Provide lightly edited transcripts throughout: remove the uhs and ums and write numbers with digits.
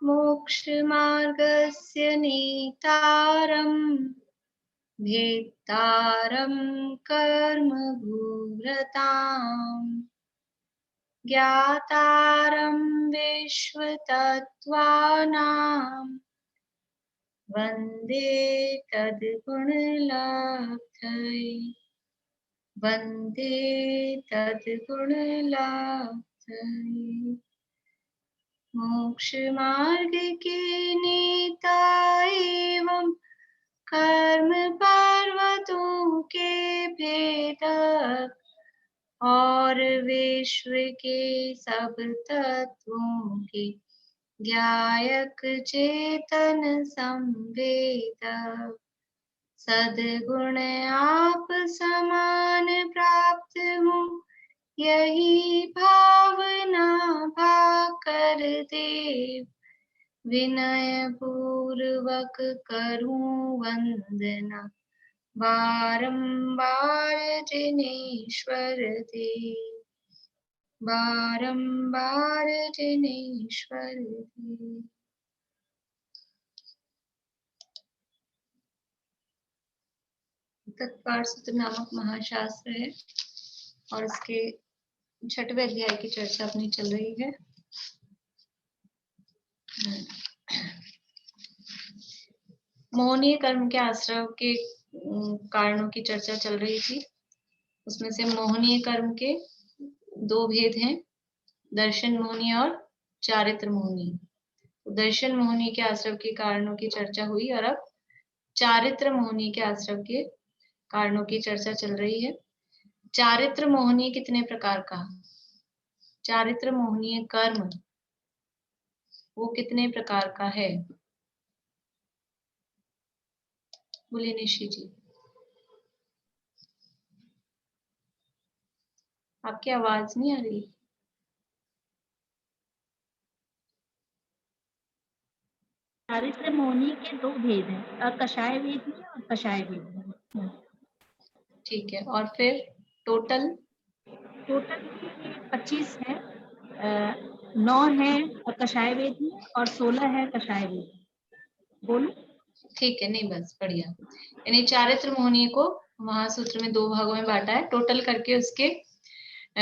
मोक्षमार्गस्य नेतारम् भेत्तारं कर्मभूरताम् ज्ञातारं विश्वतत्त्वानां वन्दे तद्गुणलब्धये वन्दे तद्गुणलब्धये। मोक्षमार्ग के नेता एवं कर्म पर्वतों के भेदक और विश्व के सब तत्वों के ज्ञायक चेतन संवेदक सद्गुण आप समान प्राप्त हो यही भावना भाकर देव विनय पूर्वक करूं वंदना बारंबार जिनेश्वर देव बारंबार जिनेश्वर देव। तत्पार सूत्र नामक महाशास्त्र है और इसके 6वें अध्याय की चर्चा अपनी चल रही है। मोहनीय कर्म के आश्रय के कारणों की चर्चा चल रही थी। उसमें से मोहनीय कर्म के 2 भेद हैं, दर्शन मोहनी और चारित्र मोहनी। दर्शन मोहनी के आश्रय के कारणों की चर्चा हुई और अब चारित्र मोहनी के आश्रय के कारणों की चर्चा चल रही है। चारित्र मोहनी कितने प्रकार का? चारित्र मोहनीय कर्म वो कितने प्रकार का है? बोलिए निशी जी। आपकी आवाज नहीं आ रही। चारित्र मोहनी के 2 भेद हैं, कषाय भेद और कषाय भेद। ठीक है, और फिर टोटल 25 है, 9 है कषाय वेद में और 16 है कषाय वेद। बोलो। ठीक है, नहीं बस बढ़िया। यानी चारित्र मोहनी को महासूत्र में 2 भागों में बांटा है। टोटल करके उसके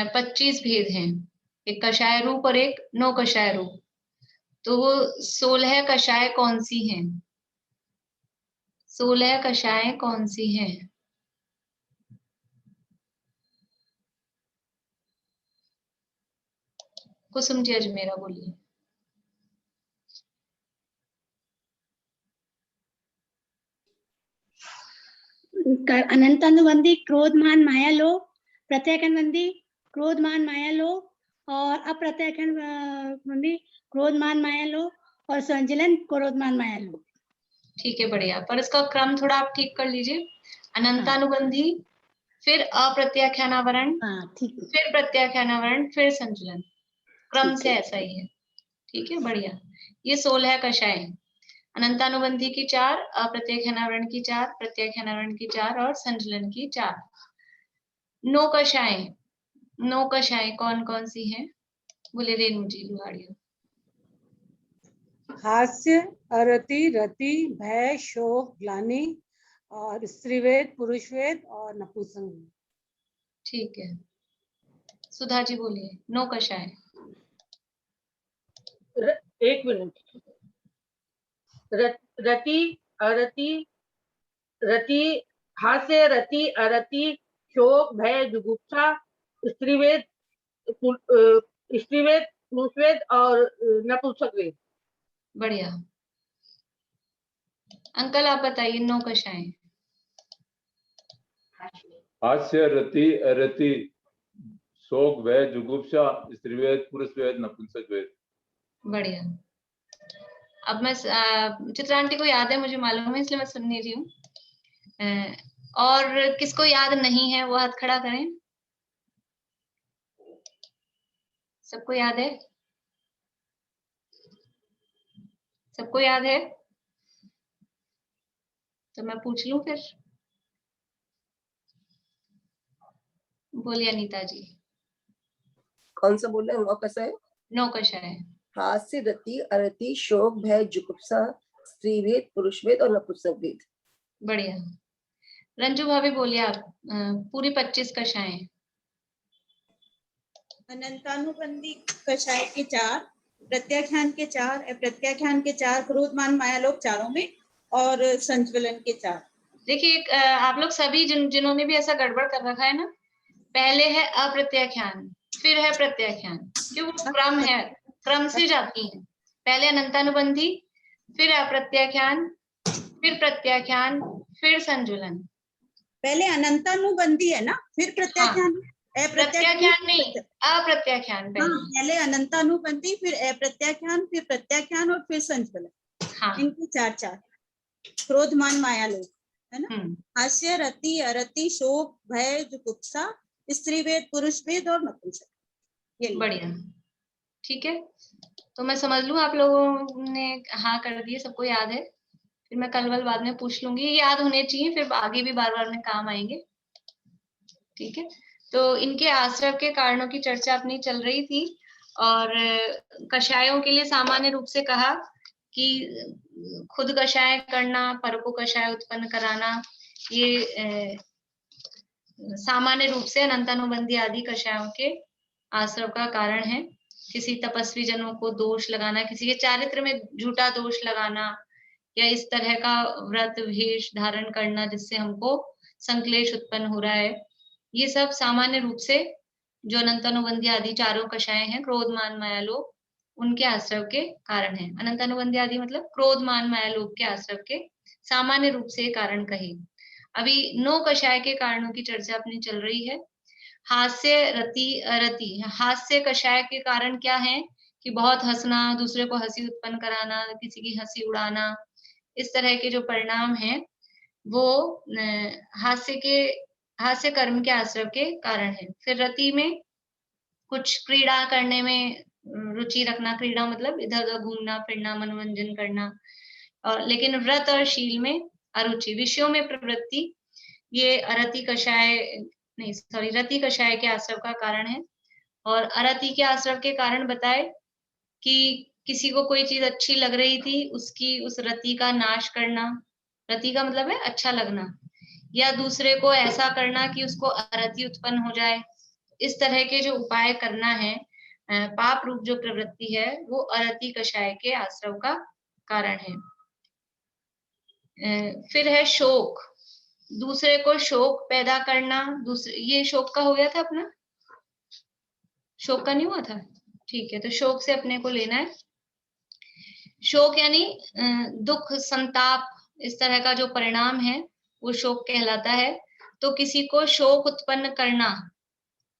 25 भेद हैं, एक कषाय रूप और एक नो कषाय रूप। तो वो 16 कषाय कौन सी हैं? 16 कषाय कौन सी हैं? कुसुम जी अजमेरा बोलिए। अनंतानुबंधी क्रोधमान माया लोभ, प्रत्ययखंडबंधी क्रोधमान माया लोभ और अप्रत्ययखंडबंधी क्रोधमान माया लोभ और संचलन क्रोधमान माया लोभ। ठीक है, बढ़िया। पर इसका क्रम थोड़ा आप ठीक कर लीजिए। अनंतानुबंधी, फिर अप्रत्याख्यानावरण, फिर प्रत्याख्यानावरण, फिर संचलन। क्रम से ऐसा ही है। ठीक है, बढ़िया। ये 16 कषाय हैं। अनंतानुबंधी की 4, अप्रत्याख्यानावरण की 4, प्रत्याख्यानावरण की 4 और संचलन की 4। नो कषाय कौन कौन सी हैं? बोले रेणु जी लुहाड़िया। हास्य, अरति, रति, भय, शोक, ग्लानि और स्त्रीवेद, पुरुषवेद और नपुंसक। ठीक है, सुधा जी बोलिए। नो कषाय। एक मिनट। रति, अरति, रति, हास्य, रति, अरति, शोक, भय, जुगुप्सा, स्त्रीवेद, पुरुषवेद और नपुंसक वेद। बढ़िया। अंकल आप बताइए, नो कषाय। हास्य, रति, अरति, शोक, भय, जुगुप्सा, स्त्रीवेद, पुरुषवेद, नपुंसक वेद। बढ़िया। अब मैं चित्रा आंटी को याद है, मुझे मालूम है, इसलिए मैं सुन नहीं रही हूँ। और किसको याद नहीं है वो हाथ खड़ा करें। सबको याद है? सबको याद है? तो मैं पूछ लूं फिर। बोलिए अनीता जी। कौन सा बोल रहे हैं? नो कषाय। नो कषाय। हास्य, रति, अरति, शोक, भय, जुगुप्सा, स्त्रीभेद, पुरुषभेद और नपुंसक भेद। बढ़िया। रंजू भाभी बोलिए आप, पूरी 25 कक्षाएं। अनंतानुबंधी कषाय के 4, प्रत्याख्यान के 4, अप्रत्याख्यान के 4, क्रोधमान मायालोक चारों में, और संज्वलन के 4। देखिए आप लोग सभी जिन्होंने भी ऐसा गड़बड़ कर रखा है ना, पहले है अप्रत्याख्यान, फिर है प्रत्याख्यान, क्यों वो क्रम है, क्रम से जाती है। पहले अनंतानुबंधी, फिर अप्रत्याख्यान, फिर प्रत्याख्यान, फिर संजुलन। पहले अनंतानुबंधी है ना, फिर प्रत्याख्यान। प्रत्याख्यान नहीं, अप्रत्याख्यान पहले अनंतानुबंधी, फिर अप्रत्याख्यान, फिर प्रत्याख्यान और फिर संज्वलन। हाँ, इनकी 4-4। क्रोधमान मायालोक है ना, हास्य, रति, अरति, शोक, भय, जुगुप्सा, स्त्रीभेद, पुरुषभेद और नपुंसक। बढ़िया, ठीक है। तो मैं समझ लूं आप लोगों ने हाँ कर दिए, सबको याद है। फिर मैं कल बाद में पूछ लूंगी, याद होने चाहिए, फिर आगे भी बार बार में काम आएंगे। ठीक है, तो इनके आश्रय के कारणों की चर्चा अपनी चल रही थी, और कषायों के लिए सामान्य रूप से कहा कि खुद कषाय करना, पर को कषाय उत्पन्न कराना, ये सामान्य रूप से अनंतानुबंधी आदि कषायों के आश्रय का कारण है। किसी तपस्वी जनों को दोष लगाना, किसी के चारित्र में झूठा दोष लगाना, या इस तरह का व्रत वेश धारण करना जिससे हमको संक्लेश उत्पन्न हो रहा है, ये सब सामान्य रूप से जो अनंतानुबंधी आदि चारों कषाय हैं, क्रोध मान माया लोभ, उनके आश्रय के कारण है। अनंतानुबंधी आदि मतलब क्रोध मान माया लोभ के आश्रय के सामान्य रूप से कारण कहे। अभी 9 कषाय के कारणों की चर्चा अपनी चल रही है। हास्य, रति, अरति। हास्य कषाय के कारण क्या है कि बहुत हंसना, दूसरे को हंसी उत्पन्न कराना, किसी की हंसी उड़ाना, इस तरह के जो परिणाम हैं वो हास्य कर्म के आश्रय के कारण है। फिर रति में कुछ क्रीड़ा करने में रुचि रखना, क्रीड़ा मतलब इधर उधर घूमना फिरना, मनोरंजन करना, लेकिन व्रत और शील में अरुचि, विषयों में प्रवृत्ति, ये रति कषाय के आश्रय का कारण है। और अरति के आश्रय के कारण बताए कि किसी को कोई चीज अच्छी लग रही थी, उसकी उस रति का नाश करना, रति का मतलब है अच्छा लगना, या दूसरे को ऐसा करना कि उसको अरति उत्पन्न हो जाए, इस तरह के जो उपाय करना है, पाप रूप जो प्रवृत्ति है, वो अरति कषाय के आश्रय का कारण है। फिर है शोक, दूसरे को शोक पैदा करना, दूसरे, ये शोक का हो गया था अपना, शोक का नहीं हुआ था, ठीक है, तो शोक से अपने को लेना है। शोक यानी दुख, संताप, इस तरह का जो परिणाम है वो शोक कहलाता है। तो किसी को शोक उत्पन्न करना,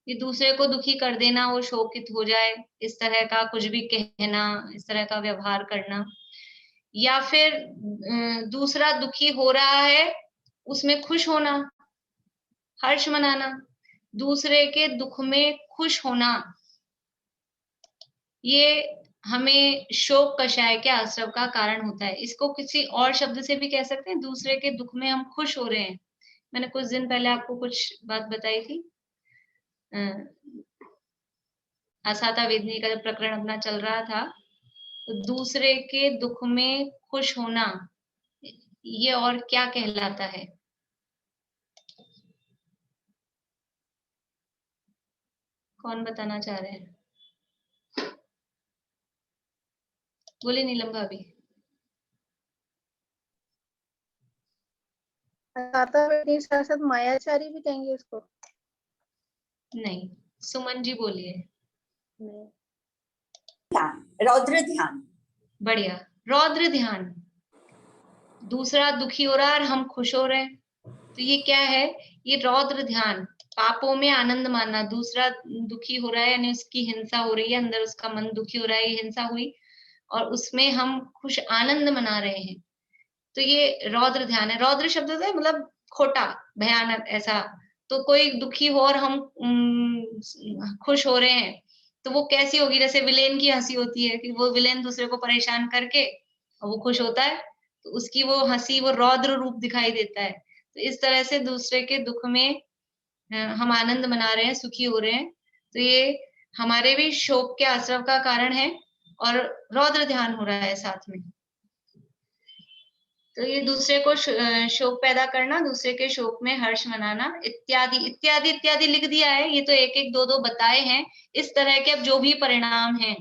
कि दूसरे को दुखी कर देना, वो शोकित हो जाए, इस तरह का कुछ भी कहना, इस तरह का व्यवहार करना, या फिर दूसरा दुखी हो रहा है उसमें खुश होना, हर्ष मनाना, दूसरे के दुख में खुश होना, ये हमें शोक कषाय के आश्रय का कारण होता है। इसको किसी और शब्द से भी कह सकते हैं, दूसरे के दुख में हम खुश हो रहे हैं। मैंने कुछ दिन पहले आपको कुछ बात बताई थी, आसाता वेदनी का जब प्रकरण अपना चल रहा था, तो दूसरे के दुख में खुश होना, ये और क्या कहलाता है? कौन बताना चाह रहे हैं? बोले नीलम भाभी। शायद मायाचारी भी कहेंगे इसको। नहीं, सुमन जी बोलिए। रौद्र ध्यान। बढ़िया, रौद्र ध्यान, दूसरा दुखी हो रहा है और हम खुश हो रहे हैं, तो ये क्या है? ये रौद्र ध्यान, पापों में आनंद मानना, दूसरा दुखी हो रहा है यानी उसकी हिंसा हो रही है, अंदर उसका मन दुखी हो रहा है, ये हिंसा हुई और उसमें हम खुश आनंद मना रहे हैं, तो ये रौद्र ध्यान है। रौद्र शब्द होता है मतलब खोटा, भयानक, ऐसा। तो कोई दुखी हो और हम खुश हो रहे हैं, तो वो कैसी होगी? जैसे विलेन की हंसी होती है कि वो विलेन दूसरे को परेशान करके और वो खुश होता है, तो उसकी वो हंसी, वो रौद्र रूप दिखाई देता है। तो इस तरह से दूसरे के दुख में हम आनंद मना रहे हैं, सुखी हो रहे हैं, तो ये हमारे भी शोक के आश्रय का कारण है। और रौद्र ध्यान हो रहा है साथ में। तो ये दूसरे को शोक पैदा करना, दूसरे के शोक में हर्ष मनाना, इत्यादि इत्यादि इत्यादि लिख दिया है। ये तो एक एक दो दो बताए हैं। इस तरह के अब जो भी परिणाम हैं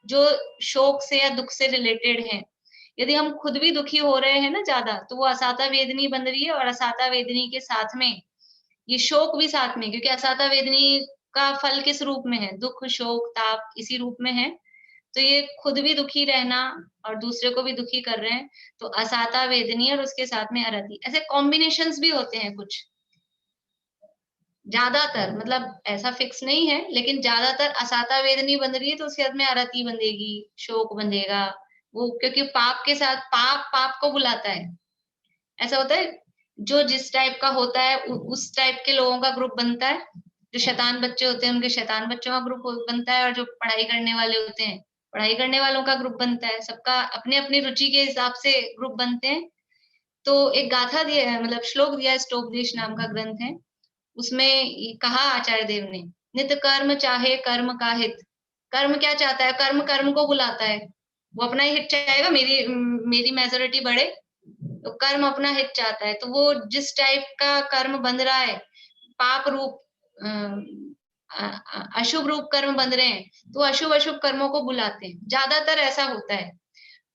जो शोक से या दुख से रिलेटेड हैं, यदि हम खुद भी दुखी हो रहे हैं ना ज्यादा, तो वो असाता वेदनी बन रही है, और असाता वेदनी के साथ में ये शोक भी साथ में, क्योंकि असाता वेदनी का फल किस रूप में है? दुख, शोक, ताप, इसी रूप में है। तो ये खुद भी दुखी रहना और दूसरे को भी दुखी कर रहे हैं, तो असाता वेदनी और उसके साथ में अरति, ऐसे कॉम्बिनेशंस भी होते हैं कुछ। ज्यादातर, मतलब ऐसा फिक्स नहीं है, लेकिन ज्यादातर असाता वेदनी बन रही है तो उसके साथ में अरति बंधेगी, शोक बंधेगा। वो क्योंकि पाप के साथ पाप को बुलाता है। ऐसा होता है, जो जिस टाइप का होता है उस टाइप के लोगों का ग्रुप बनता है। जो शैतान बच्चे होते हैं उनके शैतान बच्चों का ग्रुप बनता है, और जो पढ़ाई करने वाले होते हैं पढ़ाई करने वालों का ग्रुप बनता है। सबका अपने अपनी रुचि के हिसाब से ग्रुप बनते हैं। तो एक गाथा दिया है, मतलब श्लोक दिया है, स्टोपदेश नाम का ग्रंथ है, उसमें कहा आचार्य देव ने, नित कर्म चाहे कर्म का हित। कर्म क्या चाहता है? कर्म कर्म को बुलाता है। वो अपना ही हित चाहेगा, मेरी मेजोरिटी बढ़े, तो कर्म अपना हित चाहता है। तो वो जिस टाइप का कर्म बंध रहा है, पाप रूप अशुभ रूप कर्म बंध रहे हैं, तो अशुभ अशुभ कर्मों को बुलाते हैं। ज्यादातर ऐसा होता है,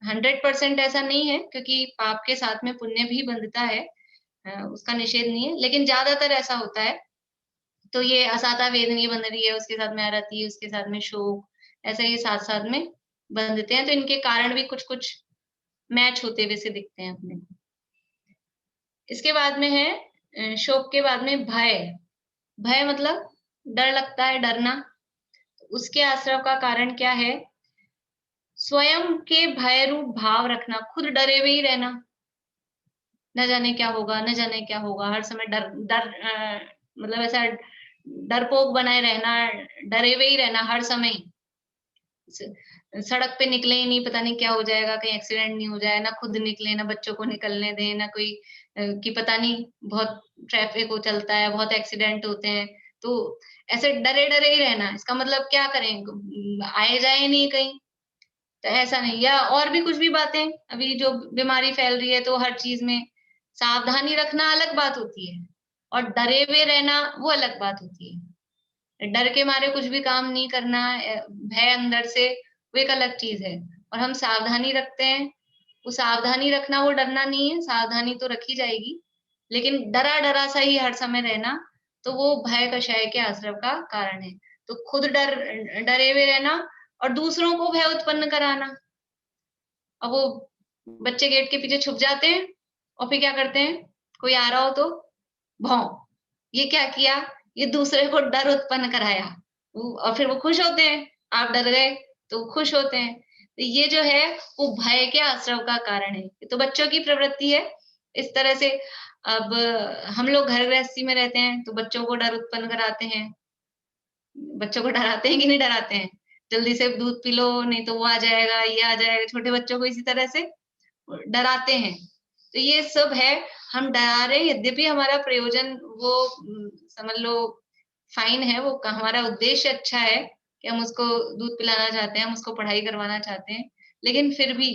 100% ऐसा नहीं है, क्योंकि पाप के साथ में पुण्य भी बंधता है, उसका निषेध नहीं है, लेकिन ज्यादातर ऐसा होता है। तो ये असाता वेदनी बंध रही है, उसके साथ में अरति, उसके साथ में शोक, ऐसा ये साथ साथ में बंधते हैं। तो इनके कारण भी कुछ कुछ मैच होते हुए से दिखते हैं अपने को। इसके बाद में है शोक के बाद में भय। भय मतलब डर लगता है, डरना। उसके आश्रव का कारण क्या है? स्वयं के भय रूप भाव रखना, खुद डरे हुए ही रहना, न जाने क्या होगा, न जाने क्या होगा, हर समय डर डर मतलब ऐसा डरपोक बनाए रहना, डरे हुए ही रहना हर समय। सड़क पे निकले ही नहीं, पता नहीं क्या हो जाएगा, कहीं एक्सीडेंट नहीं हो जाए, ना खुद निकले, ना बच्चों को निकलने दें, ना कोई कि पता नहीं, बहुत ट्रैफिक हो चलता है, बहुत एक्सीडेंट होते हैं, तो ऐसे डरे डरे ही रहना। इसका मतलब क्या करें? आए जाए नहीं कहीं, तो ऐसा नहीं। या और भी कुछ भी बातें, अभी जो बीमारी फैल रही है, तो हर चीज में सावधानी रखना अलग बात होती है, और डरे हुए रहना वो अलग बात होती है। डर के मारे कुछ भी काम नहीं करना, भय अंदर से, वो एक अलग चीज है। और हम सावधानी रखते हैं, वो सावधानी रखना वो डरना नहीं है, सावधानी तो रखी जाएगी, लेकिन डरा डरा सा ही हर समय रहना, तो वो भय कषाय के आश्रव का कारण है। तो खुद डरे हुए रहना और दूसरों को भय उत्पन्न कराना। अब वो बच्चे गेट के पीछे छुप जाते हैं और फिर क्या करते हैं? कोई आ रहा हो तो भौं, ये क्या किया? ये दूसरे को डर उत्पन्न कराया, और फिर वो खुश होते हैं। आप डर गए तो खुश होते हैं। तो ये जो है वो भय के आश्रव का कारण है। तो बच्चों की प्रवृत्ति है इस तरह से। अब हम लोग घर गृहस्थी में रहते हैं तो बच्चों को डर उत्पन्न कराते हैं। बच्चों को डराते हैं कि नहीं डराते हैं? जल्दी से दूध पी लो, नहीं तो वो आ जाएगा, ये आ जाएगा। छोटे बच्चों को इसी तरह से डराते हैं। तो ये सब है, हम डरा रहे हैं, यद्यपि हमारा प्रयोजन वो समझ लो फाइन है, वो हमारा उद्देश्य अच्छा है कि हम उसको दूध पिलाना चाहते हैं, हम उसको पढ़ाई करवाना चाहते हैं, लेकिन फिर भी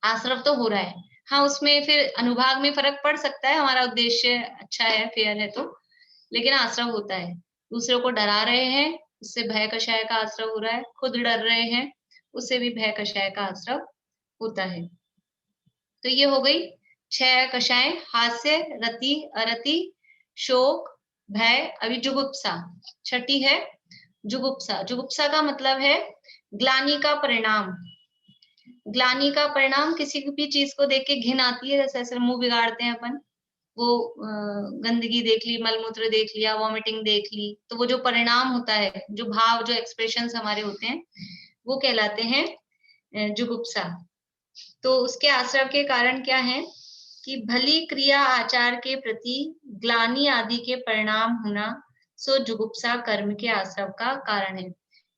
आश्रव तो हो रहा है। हाँ, उसमें फिर अनुभाग में फर्क पड़ सकता है, हमारा उद्देश्य अच्छा है, फेयर है, तो लेकिन आश्रव होता है। दूसरों को डरा रहे हैं, उससे भय कषाय का आश्रव हो रहा है। खुद डर रहे हैं, उससे भी भय कषाय का आश्रव होता है। तो ये हो गई 6 कषाय: हास्य, रति, अरति, शोक, भय। अभी जुगुप्सा, छठी है जुगुप्सा। जुगुप्सा का मतलब है ग्लानि का परिणाम। ग्लानि का परिणाम, किसी भी चीज को देख के घिन आती है, जैसे ऐसे मुंह बिगाड़ते हैं अपन, वो गंदगी देख ली, मलमूत्र देख लिया, वॉमिटिंग देख ली, तो वो जो परिणाम होता है, जो भाव, जो एक्सप्रेशंस हमारे होते हैं, वो कहलाते हैं जुगुप्सा। तो उसके आश्रव के कारण क्या है कि भली क्रिया आचार के प्रति ग्लानि आदि के परिणाम होना, सो जुगुप्सा कर्म के आश्रव का कारण है।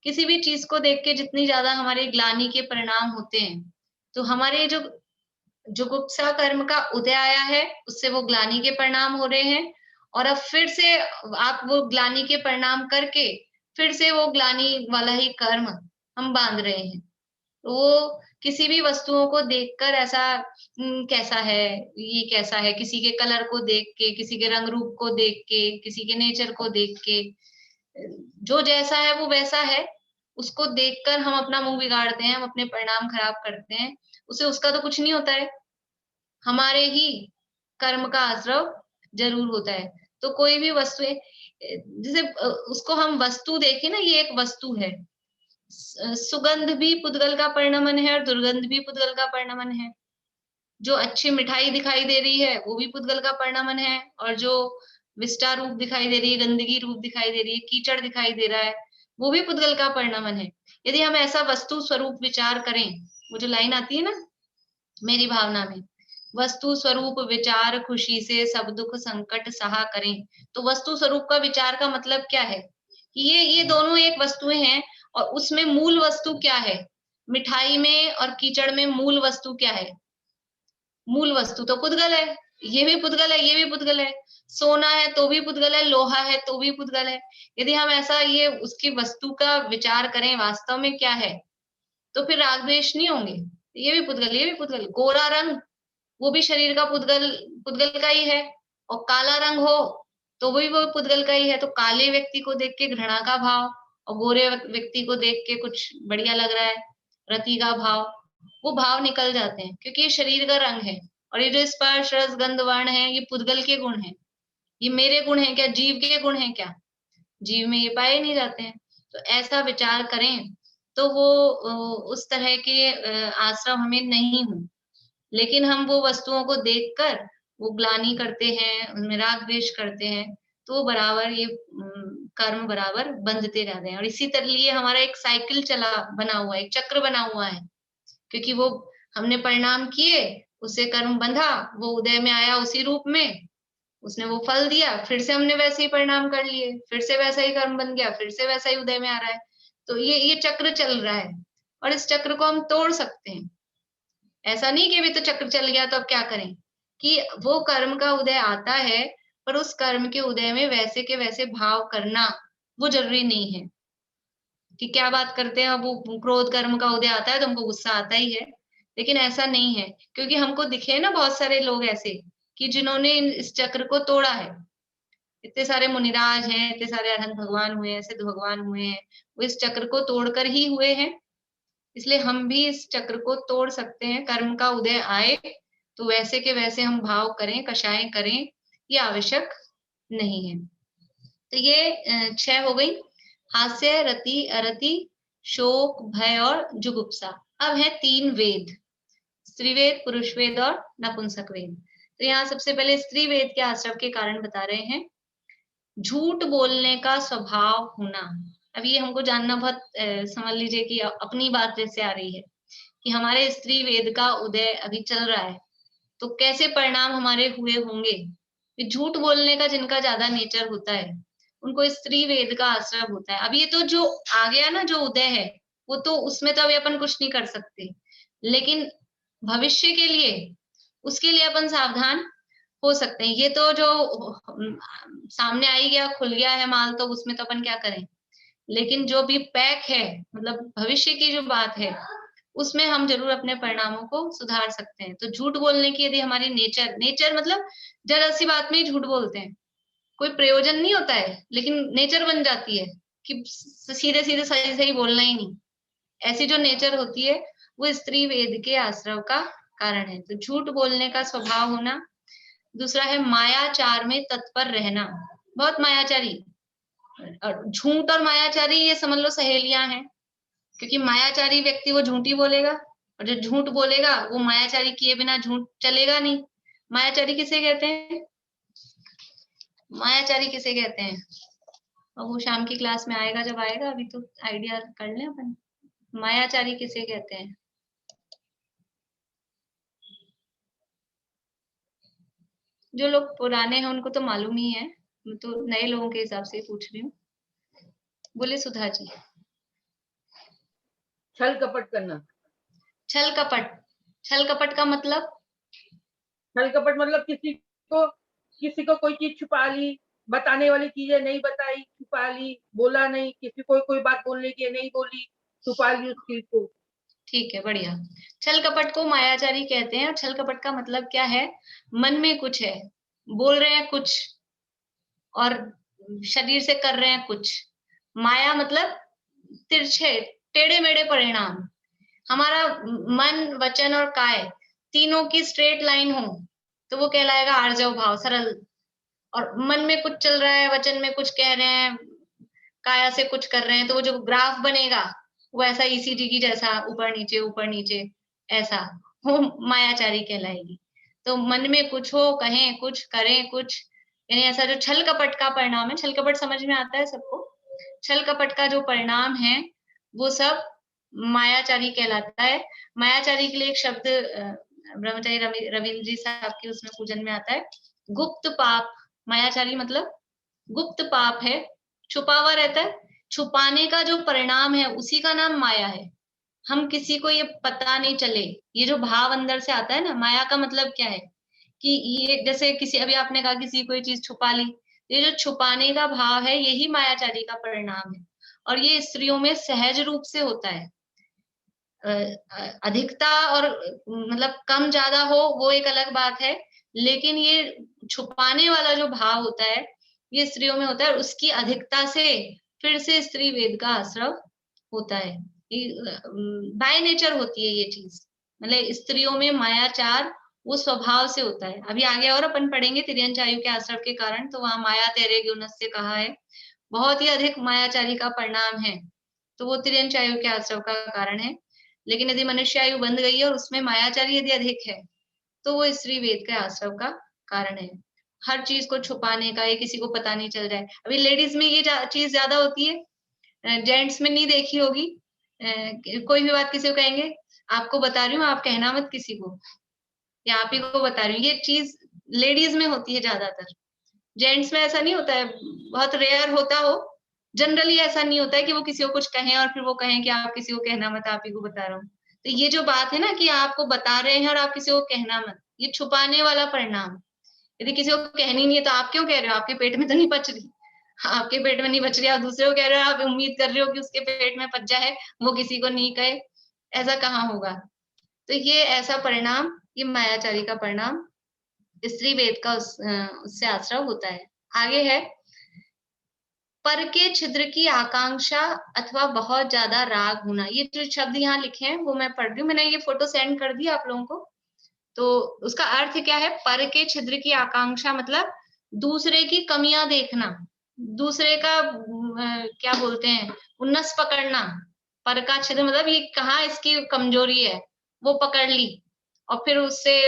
किसी भी चीज को देख के जितनी ज्यादा हमारे ग्लानि के परिणाम होते हैं, तो हमारे जो जुगुप्सा कर्म का उदय आया है, उससे वो ग्लानि के परिणाम हो रहे हैं। और अब फिर से आप वो ग्लानि के परिणाम करके फिर से वो ग्लानि वाला ही कर्म हम बांध रहे हैं। तो वो किसी भी वस्तुओं को देखकर ऐसा कैसा है, ये कैसा है, किसी के कलर को देख के, किसी के रंग रूप को देख के, किसी के नेचर को देख के, जो जैसा है वो वैसा है, उसको देखकर हम अपना मुंह बिगाड़ते हैं, हम अपने परिणाम खराब करते हैं। उसे उसका तो कुछ नहीं होता है, हमारे ही कर्म का आश्रव जरूर होता है। तो कोई भी वस्तु जैसे उसको हम वस्तु देखें ना, ये एक वस्तु है। सुगंध भी पुद्गल का परिणमन है और दुर्गंध भी पुद्गल का परिणमन है। जो अच्छी मिठाई दिखाई दे रही है वो भी पुद्गल का परिणमन है, और जो विष्टा रूप दिखाई दे रही है, गंदगी रूप दिखाई दे रही है, कीचड़ दिखाई दे रहा है, वो भी पुद्गल का परिणमन है। यदि हम ऐसा वस्तु स्वरूप विचार करें, वो जो लाइन आती है ना मेरी भावना में, वस्तु स्वरूप विचार खुशी से सब दुख संकट सहा करें, तो वस्तु स्वरूप का विचार का मतलब क्या है कि ये दोनों एक वस्तुएं हैं, और उसमें मूल वस्तु क्या है, मिठाई में और कीचड़ में मूल वस्तु क्या है, मूल वस्तु तो पुद्गल है, ये भी पुद्गल है, ये भी पुद्गल है, सोना है तो भी पुद्गल है, लोहा है तो भी पुद्गल है। यदि हम ऐसा ये उसकी वस्तु का विचार करें वास्तव में क्या है, तो फिर राग द्वेष नहीं होंगे, ये भी पुद्गल, ये भी पुद्गल। गोरा रंग वो भी शरीर का पुद्गल का ही है, और काला रंग हो तो वो पुद्गल का ही है। तो काले व्यक्ति को देख के घृणा का भाव, और गोरे व्यक्ति को देख के कुछ बढ़िया लग रहा है, रति का भाव, वो भाव निकल जाते हैं, क्योंकि ये शरीर का रंग है। और ये जो स्पर्श रस गंध वर्ण है, ये पुद्गल के गुण है। ये मेरे गुण है क्या, जीव के गुण है क्या? जीव में ये पाए नहीं जाते हैं। तो ऐसा विचार करें तो वो उस तरह के आश्रव हमें नहीं हो। लेकिन हम वो वस्तुओं को देखकर वो ग्लानि करते हैं, उनमें राग द्वेष करते हैं, तो बराबर ये कर्म बराबर बंधते रहते हैं। और इसी तरह लिए हमारा एक साइकिल बना हुआ है, एक चक्र बना हुआ है, क्योंकि वो हमने परिणाम किए, उससे कर्म बंधा, वो उदय में आया उसी रूप में, उसने वो फल दिया, फिर से हमने वैसे ही परिणाम कर लिए, फिर से वैसा ही कर्म बन गया, फिर से वैसा ही उदय में आ रहा है। तो ये चक्र चल रहा है, और इस चक्र को हम तोड़ सकते हैं। ऐसा नहीं कि अभी तो चक्र चल गया तो अब क्या करें, कि वो कर्म का उदय आता है, पर उस कर्म के उदय में वैसे के वैसे भाव करना वो जरूरी नहीं है। कि क्या बात करते हैं, अब वो क्रोध कर्म का उदय आता है तो हमको गुस्सा आता ही है, लेकिन ऐसा नहीं है। क्योंकि हमको दिखे ना बहुत सारे लोग ऐसे कि जिन्होंने इस चक्र को तोड़ा है। इतने सारे मुनिराज हैं, इतने सारे अरहंत भगवान हुए हैं, सिद्ध भगवान हुए हैं, वो इस चक्र को तोड़कर ही हुए हैं। इसलिए हम भी इस चक्र को तोड़ सकते हैं। कर्म का उदय आए तो वैसे के वैसे हम भाव करें, कषाय करें, ये आवश्यक नहीं है। तो ये 6 हो गई, हास्य, रति, अरति, शोक, भय और जुगुप्सा। अब है 3 वेद, स्त्री वेद, पुरुष वेद और नपुंसक वेद। तो यहाँ सबसे पहले स्त्री वेद के आश्रव के कारण बता रहे हैं। झूठ बोलने का स्वभाव होना। अब ये हमको जानना बहुत समझ लीजिए कि अपनी बात जैसे आ रही है कि हमारे स्त्री वेद का उदय अभी चल रहा है, तो कैसे परिणाम हमारे हुए होंगे। झूठ बोलने का जिनका ज्यादा नेचर होता है उनको स्त्री वेद का आश्रय होता है। अब ये तो जो आ गया ना, जो उदय है, वो तो उसमें तो अभी अपन कुछ नहीं कर सकते, लेकिन भविष्य के लिए उसके लिए अपन सावधान हो सकते हैं। ये तो जो सामने आई गया, खुल गया है माल, तो उसमें तो अपन क्या करें, लेकिन जो भी पैक है, मतलब भविष्य की जो बात है, उसमें हम जरूर अपने परिणामों को सुधार सकते हैं। तो झूठ बोलने की यदि हमारी नेचर मतलब जरा सी बात में ही झूठ बोलते हैं, कोई प्रयोजन नहीं होता है, लेकिन नेचर बन जाती है कि सीधे सीधे सही सही बोलना ही नहीं। ऐसी जो नेचर होती है वो स्त्री वेद के आश्रव का कारण है। तो झूठ बोलने का स्वभाव होना। दूसरा है मायाचार में तत्पर रहना, बहुत मायाचारी। और झूठ और मायाचारी ये समझ लो सहेलियां हैं, क्योंकि मायाचारी व्यक्ति वो झूठी बोलेगा, और जो झूठ बोलेगा वो मायाचारी किए बिना झूठ चलेगा नहीं। मायाचारी किसे कहते हैं, मायाचारी किसे कहते हैं, और वो शाम की क्लास में आएगा जब आएगा, अभी तो आइडिया कर लें अपन। मायाचारी किसे कहते हैं? जो लोग पुराने हैं उनको तो मालूम ही है, मैं तो नए लोगों के हिसाब से पूछ रही हूँ। बोले सुधा जी। छल कपट करना। छल कपट का मतलब? छल कपट मतलब किसी को कोई चीज छुपा ली, बताने वाली चीजें नहीं बताई, छुपा ली, बोला नहीं, किसी को कोई बात बोलने की नहीं बोली, छुपा ली उस चीज को। ठीक है, बढ़िया। छल कपट को मायाचारी कहते हैं। और छल कपट का मतलब क्या है? मन में कुछ है, बोल रहे हैं कुछ और शरीर से कर रहे हैं कुछ। माया मतलब तिरछे, टेढ़े मेढ़े परिणाम। हमारा मन, वचन और काय तीनों की स्ट्रेट लाइन हो तो वो कहलाएगा आर्जव भाव, सरल। और मन में कुछ चल रहा है, वचन में कुछ कह रहे हैं, काया से कुछ कर रहे हैं, तो वो जो ग्राफ बनेगा वो ऐसा ईसीजी की जैसा ऊपर नीचे ऐसा, वो मायाचारी कहलाएगी। तो मन में कुछ हो, कहें कुछ, करें कुछ, यानी ऐसा जो छल कपट का परिणाम है। छल कपट समझ में आता है सबको? छल कपट का जो परिणाम है वो सब मायाचारी कहलाता है। मायाचारी के लिए एक शब्द ब्रह्मचारी रविंद्र जी साहब की उसमें पूजन में आता है, गुप्त पाप। मायाचारी मतलब गुप्त पाप है, छुपा हुआ रहता है। छुपाने का जो परिणाम है उसी का नाम माया है। हम किसी को ये पता नहीं चले, ये जो भाव अंदर से आता है ना, माया का मतलब क्या है कि ये जैसे किसी, अभी आपने कहा किसी कोई चीज छुपा ली, ये जो छुपाने का भाव है यही मायाचारी का परिणाम है। और ये स्त्रियों में सहज रूप से होता है। अधिकता और मतलब कम ज्यादा हो वो एक अलग बात है, लेकिन ये छुपाने वाला जो भाव होता है ये स्त्रियों में होता है। और उसकी अधिकता से फिर से स्त्री वेद का आश्रव होता है। बाय नेचर होती है ये चीज, मतलब स्त्रियों में मायाचार वो स्वभाव से होता है। अभी आगे और अपन पढ़ेंगे तिर्यंच आयु के आश्रव के कारण, तो वहां माया तेरे गुण से कहा है, बहुत ही अधिक मायाचारी का परिणाम है, तो वो तिर्यंच आयु के आश्रव का कारण है। लेकिन यदि मनुष्य आयु बंध गई है और उसमें मायाचारी यदि अधिक है तो वो स्त्री वेद के आश्रव का कारण है। हर चीज को छुपाने का, ये किसी को पता नहीं चल जाए। अभी लेडीज में ये चीज ज्यादा होती है, जेंट्स में नहीं देखी होगी। कोई भी बात किसी को कहेंगे, आपको बता रही हूँ, आप कहना मत किसी को, या आप ही को बता रही हूँ, ये चीज लेडीज में होती है ज्यादातर। जेंट्स में ऐसा नहीं होता है, बहुत रेयर होता हो। जनरली ऐसा नहीं होता है कि वो किसी को कुछ कहें और फिर वो कहें कि आप किसी को कहना मत, आप ही को बता रहा हूँ। तो ये जो बात है ना कि आपको बता रहे हैं और आप किसी को कहना मत, ये छुपाने वाला परिणाम। यदि किसी को कहनी नहीं है तो आप क्यों कह रहे हो? आपके पेट में तो नहीं पच रही, आपके पेट में नहीं बच रही, आप दूसरे को कह रहे हो, आप उम्मीद कर रहे हो कि उसके पेट में पच जाए, वो किसी को नहीं कहे, ऐसा कहाँ होगा? तो ये ऐसा परिणाम, ये मायाचारी का परिणाम स्त्री वेद का उससे आश्रव होता है। आगे है, पर के छिद्र की आकांक्षा अथवा बहुत ज्यादा राग होना। ये जो शब्द यहाँ लिखे हैं वो मैं पढ़ रही हूँ, मैंने ये फोटो सेंड कर दी आप लोगों को। तो उसका अर्थ क्या है? पर के छिद्र की आकांक्षा मतलब दूसरे की कमियां देखना, दूसरे का क्या बोलते हैं, उन्नस पकड़ना। पर का छिद्र मतलब ये कहाँ इसकी कमजोरी है वो पकड़ ली और फिर उससे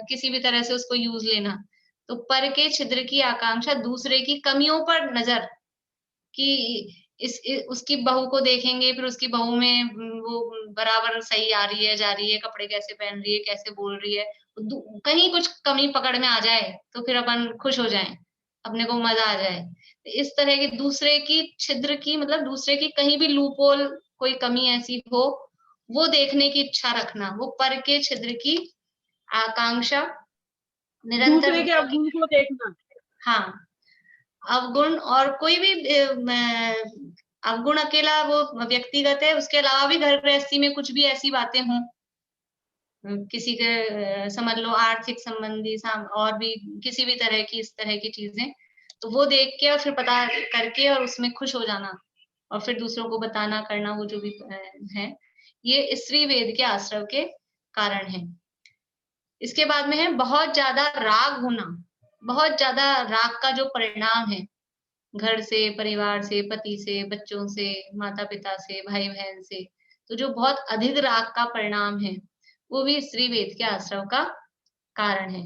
किसी भी तरह से उसको यूज लेना। तो पर के छिद्र की आकांक्षा, दूसरे की कमियों पर नजर, कि उसकी बहू को देखेंगे, फिर उसकी बहू में वो बराबर सही आ रही है, जा रही है, कपड़े कैसे पहन रही है, कैसे बोल रही है, कहीं कुछ कमी पकड़ में आ जाए तो फिर अपन खुश हो जाएं, अपने को मजा आ जाए। इस तरह की दूसरे की छिद्र की मतलब दूसरे की कहीं भी लूपहोल, कोई कमी ऐसी हो वो देखने की इच्छा रखना, वो पर के छिद्र की आकांक्षा, निरंतर दूसरे के अवगुण को देखना। हाँ, अवगुण और कोई भी अवगुण अकेला वो व्यक्तिगत है, उसके अलावा भी घर गृहस्थी में कुछ भी ऐसी बातें हों, किसी के समझ लो आर्थिक संबंधी और भी किसी भी तरह की इस तरह की चीजें, तो वो देख के और फिर पता करके और उसमें खुश हो जाना और फिर दूसरों को बताना करना, वो जो भी है, ये स्त्री वेद के आश्रव के कारण है। इसके बाद में है बहुत ज्यादा राग होना। बहुत ज्यादा राग का जो परिणाम है, घर से, परिवार से, पति से, बच्चों से, माता पिता से, भाई बहन से, तो जो बहुत अधिक राग का परिणाम है वो भी स्त्री वेद के आश्रव का कारण है।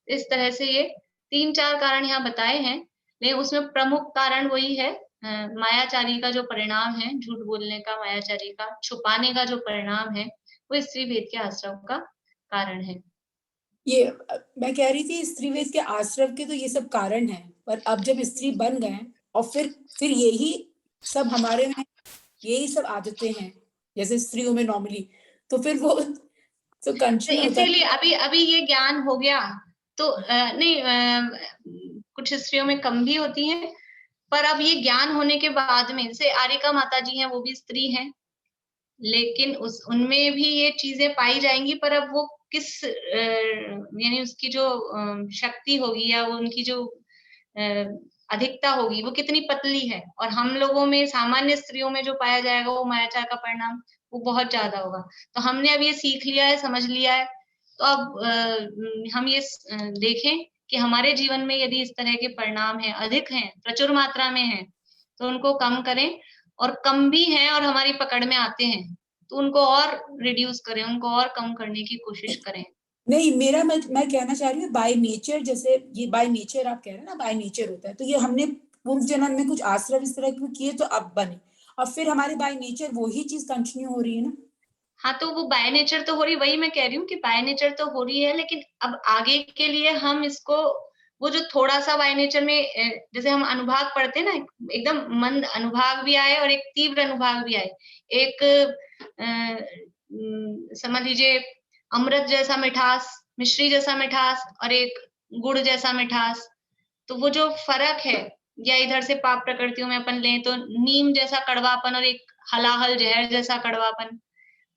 इस तरह से ये 3-4 कारण यहाँ बताए हैं, लेकिन उसमें प्रमुख कारण वही है, मायाचारी का जो परिणाम है, झूठ बोलने का, मायाचारी का छुपाने का जो परिणाम है, वो स्त्री वेद के आश्रव का कारण है। ये मैं कह रही थी स्त्रीवेद के आश्रव के तो ये सब कारण है, पर अब जब स्त्री बन गए और फिर यही सब हमारे में, यही सब आदतें हैं जैसे स्त्रियों में नॉर्मली, तो फिर वो तो कंचन होता है। इसीलिए अभी ये ज्ञान हो गया तो नहीं, कुछ स्त्रियों में कम भी होती हैं, पर अब ये ज्ञान होने के बाद में, जैसे आरिका माता जी हैं, वो भी स्त्री हैं, लेकिन उनमें भी ये चीजें पाई जाएंगी, पर अब वो किस यानी उसकी जो शक्ति होगी या वो उनकी जो अधिकता होगी वो कितनी पतली है, और हम लोगों में सामान्य स्त्रियों में जो पाया जाएगा वो मायाचार का परिणाम वो बहुत ज्यादा होगा। तो हमने अब ये सीख लिया है, समझ लिया है, तो अब हम ये देखें कि हमारे जीवन में यदि इस तरह के परिणाम हैं, अधिक हैं, प्रचुर मात्रा में हैं, तो उनको कम करें, और कम भी हैं और हमारी पकड़ में आते हैं तो उनको और रिड्यूस करें, उनको और कम करने की कोशिश करें। नहीं, मेरा मैं कहना चाह रही हूँ बाय नेचर, जैसे ये बाय नेचर आप कह रहे हैं ना, बाय नेचर होता है, तो ये हमने पूर्व जन्म में कुछ आश्रम इस तरह के किए तो अब बने, और फिर हमारे बाय नेचर वही चीज कंटिन्यू हो रही है ना। हाँ, तो वो बाय नेचर तो हो रही, वही मैं कह रही हूँ कि बाय नेचर तो हो रही है, लेकिन अब आगे के लिए हम इसको, वो जो थोड़ा सा बाय नेचर में, जैसे हम अनुभाग पढ़ते हैं ना, एकदम मंद अनुभाग भी आए और एक तीव्र अनुभाग भी आए, एक समझ लीजिए अमृत जैसा मिठास, मिश्री जैसा मिठास, और एक गुड़ जैसा मिठास। तो वो जो फर्क है, या इधर से पाप प्रकृतियों में अपन लें तो नीम जैसा कड़वापन और एक हलाहल जहर जैसा कड़वापन।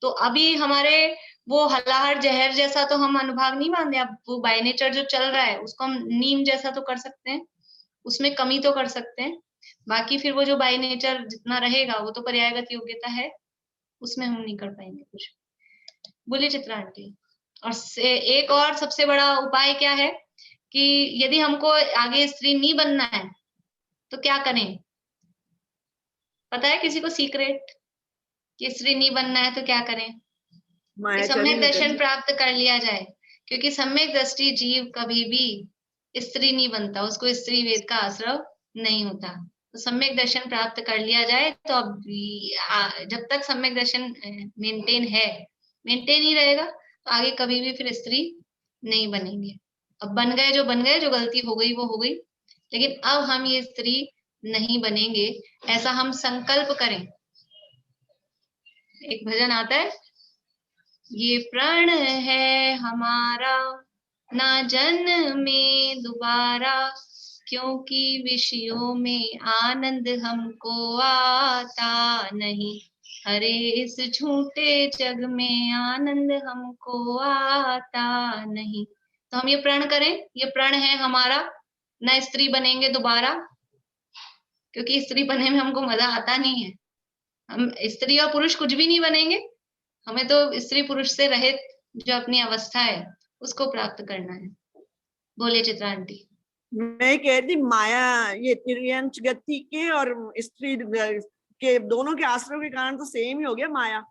तो अभी हमारे वो हलाहल जहर जैसा तो हम अनुभाग नहीं मानते, अब वो बाय नेचर जो चल रहा है उसको हम नीम जैसा तो कर सकते हैं, उसमें कमी तो कर सकते हैं, बाकी फिर वो जो बाय नेचर जितना रहेगा वो तो पर्यायगत योग्यता है, उसमें हम नहीं कर पाएंगे कुछ। बोलिए चित्रा आंटी। और एक और सबसे बड़ा उपाय क्या है कि यदि हमको आगे स्त्री नहीं बनना है तो क्या करें? पता है किसी को सीक्रेट कि स्त्री नहीं बनना है तो क्या करें? सम्यक दर्शन प्राप्त कर लिया जाए, क्योंकि सम्यक दृष्टि जीव कभी भी स्त्री नहीं बनता, उसको स्त्री वेद का आश्रय नहीं होता। तो सम्यक दर्शन प्राप्त कर लिया जाए तो अब जब तक सम्यक दर्शन मेंटेन ही रहेगा तो आगे कभी भी फिर स्त्री नहीं बनेंगे। अब बन गए, जो गलती हो गई वो हो गई, लेकिन अब हम ये स्त्री नहीं बनेंगे, ऐसा हम संकल्प करें। एक भजन आता है, ये प्राण है हमारा ना जन्मे दोबारा, क्योंकि विषयों में आनंद हमको आता नहीं, अरे इस झूठे जग में आनंद हमको आता नहीं। तो हम ये प्रण करें, ये प्रण है हमारा, ना स्त्री बनेंगे दोबारा, क्योंकि स्त्री बनने में हमको मजा आता नहीं है। हम स्त्री और पुरुष कुछ भी नहीं बनेंगे, हमें तो स्त्री पुरुष से रहित जो अपनी अवस्था है उसको प्राप्त करना है। बोलिए चित्रा आंटी। मैं कह रही माया, ये तिर्यंश गति के और स्त्री के दोनों के आश्रय के कारण तो सेम ही हो गया, माया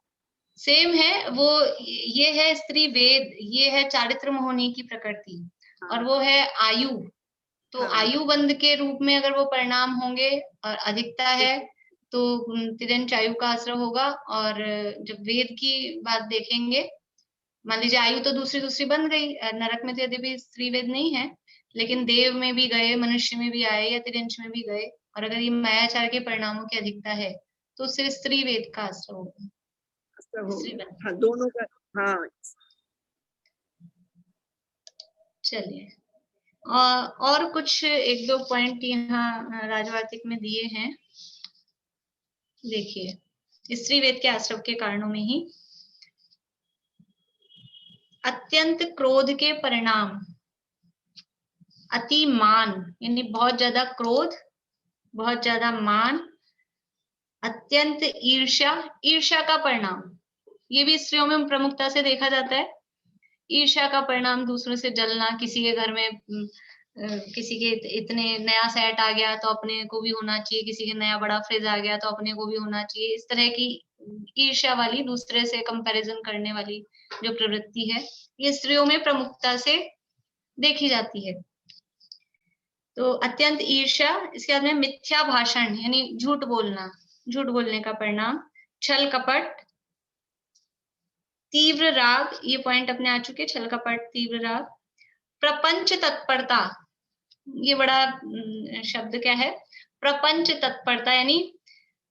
सेम है। वो ये है स्त्री वेद, ये है चारित्र मोहिनी की प्रकृति, और वो है आयु। तो आयु बंध के रूप में अगर वो परिणाम होंगे और अधिकता है तो तिर्यंश आयु का आश्रय होगा। और जब वेद की बात देखेंगे, मान लीजिए आयु तो दूसरी बन गई, नरक में तो यदि भी स्त्री वेद नहीं है, लेकिन देव में भी गए, मनुष्य में भी आए या तिर्यंश में भी गए, और अगर ये मायाचार के परिणामों की अधिकता है तो सिर्फ स्त्री वेद का आश्रय होगा। हाँ, दोनों का। हाँ, चलिए, और कुछ एक दो पॉइंट यहाँ राजवार्तिक में दिए हैं। देखिए, स्त्री वेद के आश्रय के कारणों में ही अत्यंत क्रोध के परिणाम, अति मान यानी बहुत ज्यादा क्रोध, बहुत ज्यादा मान, अत्यंत ईर्ष्या का परिणाम, ये भी स्त्रियों में प्रमुखता से देखा जाता है। ईर्ष्या का परिणाम दूसरों से जलना, किसी के घर में किसी के इतने नया सेट आ गया तो अपने को भी होना चाहिए, किसी के नया बड़ा फ्रिज आ गया तो अपने को भी होना चाहिए, इस तरह की ईर्ष्या वाली, दूसरे से कंपैरिजन करने वाली जो प्रवृत्ति है, ये स्त्रियों में प्रमुखता से देखी जाती है। तो अत्यंत ईर्ष्या, इसके बाद में मिथ्या भाषण यानी झूठ बोलना, झूठ बोलने का परिणाम, छल कपट, तीव्र राग, ये पॉइंट अपने आ चुके, छल कपट, तीव्र राग, प्रपंच तत्परता, ये बड़ा शब्द क्या है, प्रपंच तत्परता यानी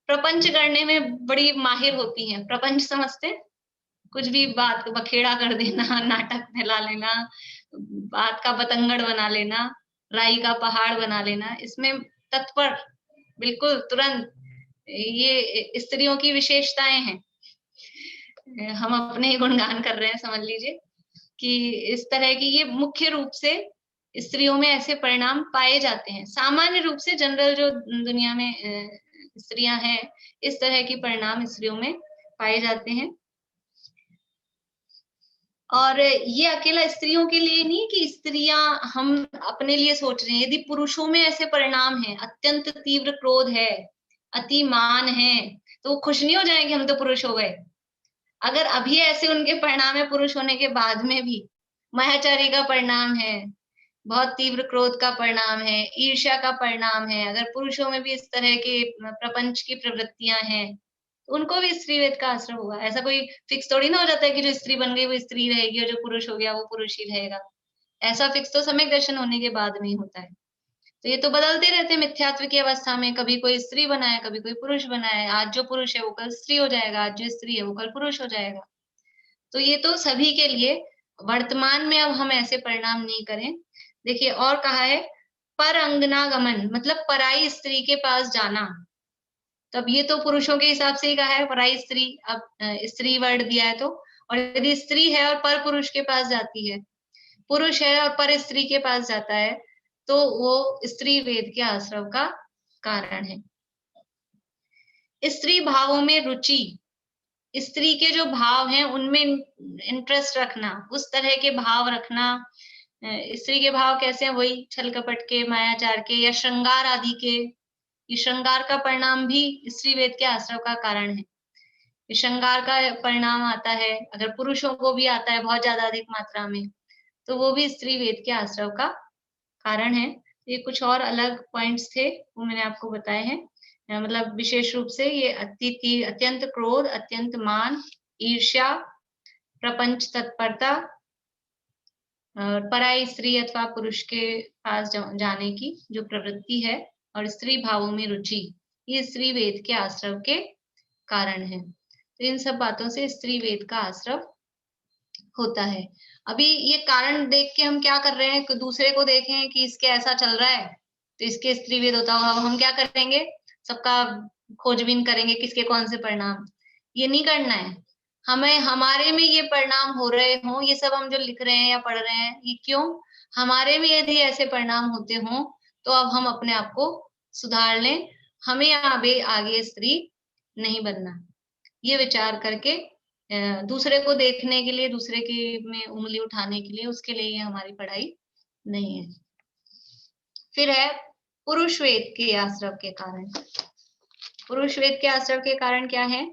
प्रपंच करने में बड़ी माहिर होती हैं। प्रपंच समझते, कुछ भी बात बखेड़ा कर देना, नाटक फैला लेना, बात का बतंगड़ बना लेना, राई का पहाड़ बना लेना, इसमें तत्पर, बिल्कुल तुरंत, ये स्त्रियों की विशेषताएं हैं। हम अपने ही गुणगान कर रहे हैं, समझ लीजिए कि इस तरह की ये मुख्य रूप से स्त्रियों में ऐसे परिणाम पाए जाते हैं। सामान्य रूप से जनरल जो दुनिया में स्त्रियां हैं, इस तरह की परिणाम स्त्रियों में पाए जाते हैं। और ये अकेला स्त्रियों के लिए नहीं कि स्त्रियां हम अपने लिए सोच रहे हैं, यदि पुरुषों में ऐसे परिणाम हैं, अत्यंत तीव्र क्रोध है, अतिमान है, तो वो खुश नहीं हो जाएंगे हम तो पुरुष हो गए। अगर अभी ऐसे उनके परिणाम है पुरुष होने के बाद में भी, मायाचारी का परिणाम है, बहुत तीव्र क्रोध का परिणाम है, ईर्ष्या का परिणाम है, अगर पुरुषों में भी इस तरह के प्रपंच की प्रवृत्तियां हैं, तो उनको भी स्त्रीवेद का असर होगा। ऐसा कोई फिक्स थोड़ी ना हो जाता है कि जो स्त्री बन गई वो स्त्री रहेगी और जो पुरुष हो गया वो पुरुष ही रहेगा। ऐसा फिक्स तो सम्यक दर्शन होने के बाद में ही होता है। तो ये तो बदलते रहते हैं मिथ्यात्व की अवस्था में, कभी कोई स्त्री बना है, कभी कोई पुरुष बना है। आज जो पुरुष है वो कल स्त्री हो जाएगा, आज जो स्त्री है वो कल पुरुष हो जाएगा। तो ये तो सभी के लिए वर्तमान में अब हम ऐसे परिणाम नहीं करें। देखिए और कहा है पर अंगनागमन, मतलब पराई स्त्री के पास जाना। तब ये तो पुरुषों के हिसाब से ही कहा है पराई स्त्री, अब स्त्री वर्ड दिया है तो, और यदि स्त्री है और पर पुरुष के पास जाती है, पुरुष है और पर स्त्री के पास जाता है, तो वो स्त्री वेद के आश्रव का कारण है। स्त्री भावों में रुचि, स्त्री के जो भाव हैं उनमें इंटरेस्ट रखना, उस तरह के भाव रखना। स्त्री के भाव कैसे हैं? वही छल कपट के, मायाचार के या श्रृंगार आदि के। ये श्रृंगार का परिणाम भी स्त्री वेद के आश्रव का कारण है। श्रृंगार का परिणाम आता है, अगर पुरुषों को भी आता है बहुत ज्यादा अधिक मात्रा में, तो वो भी स्त्री वेद के आश्रव का कारण है। ये कुछ और अलग पॉइंट्स थे वो मैंने आपको बताए हैं। मतलब विशेष रूप से ये अत्यंत क्रोध, अत्यंत मान, ईर्ष्या, प्रपंच तत्परता, पराई स्त्री अथवा पुरुष के पास जाने की जो प्रवृत्ति है, और स्त्री भावों में रुचि, ये स्त्री वेद के आश्रव के कारण है। तो इन सब बातों से स्त्री वेद का आश्रव होता है। अभी ये कारण देख के हम क्या कर रहे हैं, दूसरे को देखें कि इसके ऐसा चल रहा है तो इसके स्त्री वेद होता होगा, हम क्या करेंगे, सबका खोजबीन करेंगे किसके कौन से परिणाम। ये नहीं करना है हमें। हमारे में ये परिणाम हो रहे हों, ये सब हम जो लिख रहे हैं या पढ़ रहे हैं, ये क्यों हमारे में यदि ऐसे परिणाम होते हों तो अब हम अपने आप को सुधार लें, हमें आगे स्त्री नहीं बनना। ये विचार करके दूसरे को देखने के लिए, दूसरे के में उंगली उठाने के लिए, उसके लिए ये हमारी पढ़ाई नहीं है। फिर है पुरुष वेद के आश्रव के कारण। पुरुष वेद के आश्रव के कारण क्या है?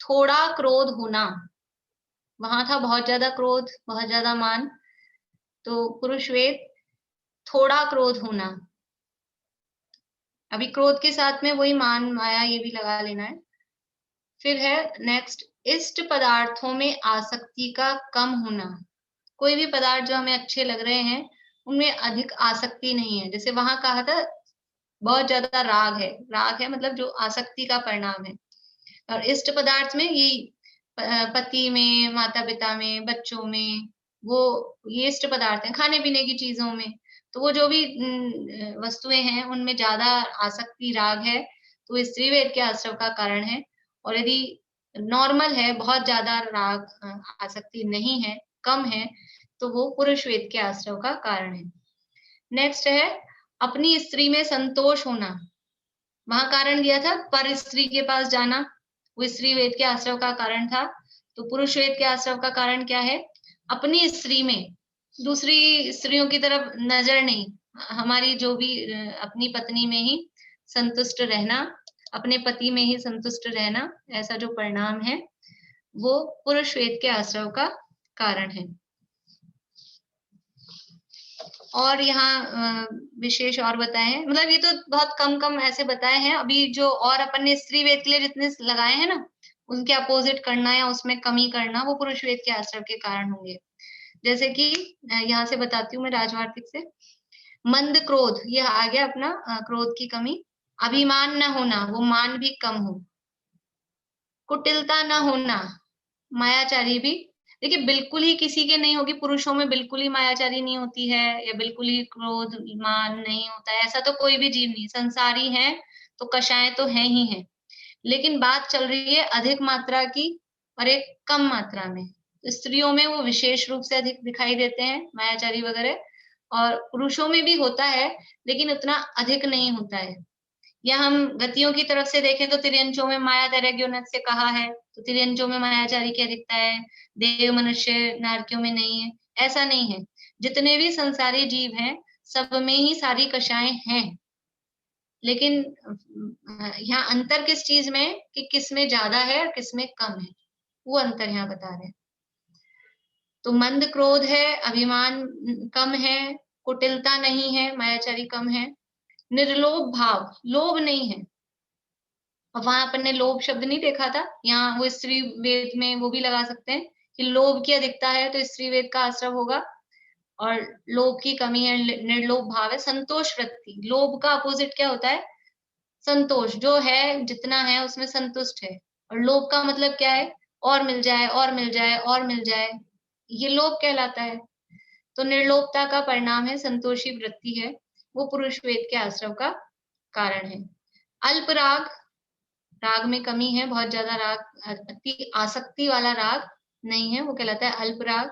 थोड़ा क्रोध होना। वहां था बहुत ज्यादा क्रोध, बहुत ज्यादा मान, तो पुरुष वेद थोड़ा क्रोध होना। अभी क्रोध के साथ में वही मान, माया, ये भी लगा लेना है। फिर है नेक्स्ट, इष्ट पदार्थों में आसक्ति का कम होना। कोई भी पदार्थ जो हमें अच्छे लग रहे हैं उनमें अधिक आसक्ति नहीं है। जैसे वहां कहा था बहुत ज्यादा राग है मतलब जो आसक्ति का परिणाम है। और इष्ट पदार्थ में ये पति में, माता पिता में, बच्चों में, वो ये इष्ट पदार्थ हैं। खाने पीने की चीजों में, तो वो जो भी वस्तुएं हैं उनमें ज्यादा आसक्ति, राग है, तो स्त्री वेद के आश्रव का कारण है। और यदि नॉर्मल है, बहुत ज्यादा राग आसक्ति नहीं है, कम है, तो वो पुरुष वेद के आश्रव का कारण है। नेक्स्ट है अपनी स्त्री में संतोष होना। वहां कारण दिया था पर स्त्री के पास जाना, वो स्त्री वेद के आश्रव का कारण था। तो पुरुष वेद के आश्रव का कारण क्या है? अपनी स्त्री में, दूसरी स्त्रियों की तरफ नजर नहीं, हमारी जो भी अपनी पत्नी में ही संतुष्ट रहना, अपने पति में ही संतुष्ट रहना, ऐसा जो परिणाम है वो पुरुष वेद के आश्रव का कारण है। और यहाँ विशेष और बताए हैं, मतलब ये तो बहुत कम ऐसे बताए हैं। अभी जो और अपन ने स्त्री वेद के लिए जितने लगाए हैं ना, उनके अपोजिट करना या उसमें कमी करना, वो पुरुष वेद के आश्रव के कारण होंगे। जैसे कि यहाँ से बताती हूँ मैं राजवार्तिक से। मंद क्रोध, यह आ गया अपना क्रोध की कमी। अभिमान न होना, वो मान भी कम हो। कुटिलता न होना, मायाचारी भी, देखिए बिल्कुल ही किसी के नहीं होगी। पुरुषों में बिल्कुल ही मायाचारी नहीं होती है, या बिल्कुल ही क्रोध मान नहीं होता है, ऐसा तो कोई भी जीव नहीं। संसारी है तो कषाय तो है ही है, लेकिन बात चल रही है अधिक मात्रा की और एक कम मात्रा में। तो स्त्रियों में वो विशेष रूप से अधिक दिखाई देते हैं मायाचारी वगैरह, और पुरुषों में भी होता है लेकिन उतना अधिक नहीं होता है। या हम गतियों की तरफ से देखें तो तिर्यंचों में माया दैर्घ्योन्नत से कहा है, तो तिर्यंचों में मायाचारी की अधिकता है, देव मनुष्य नारकियों में नहीं है, ऐसा नहीं है। जितने भी संसारी जीव हैं सब में ही सारी कषाएं हैं, लेकिन यहाँ अंतर किस चीज में है कि किस में ज्यादा है और किस में कम है, वो अंतर यहाँ बता रहे हैं। तो मंद क्रोध है, अभिमान कम है, कुटिलता नहीं है, मायाचारी कम है, निर्लोभ भाव, लोभ नहीं है। अब वहां अपन ने लोभ शब्द नहीं देखा था, यहाँ वो स्त्री वेद में वो भी लगा सकते हैं कि लोभ की अधिकता है तो स्त्री वेद का आश्रय होगा, और लोभ की कमी है, निर्लोभ भाव है। संतोष वृत्ति, लोभ का अपोजिट क्या होता है? संतोष, जो है जितना है उसमें संतुष्ट है। और लोभ का मतलब क्या है? और मिल जाए, और मिल जाए, और मिल जाए, ये लोभ कहलाता है। तो निर्लोभता का परिणाम है संतोषी वृत्ति है, वो पुरुष वेद के आश्रव का कारण है। अल्प राग, राग में कमी है, बहुत ज्यादा राग, अति आसक्ति वाला राग नहीं है, वो कहलाता है अल्प राग।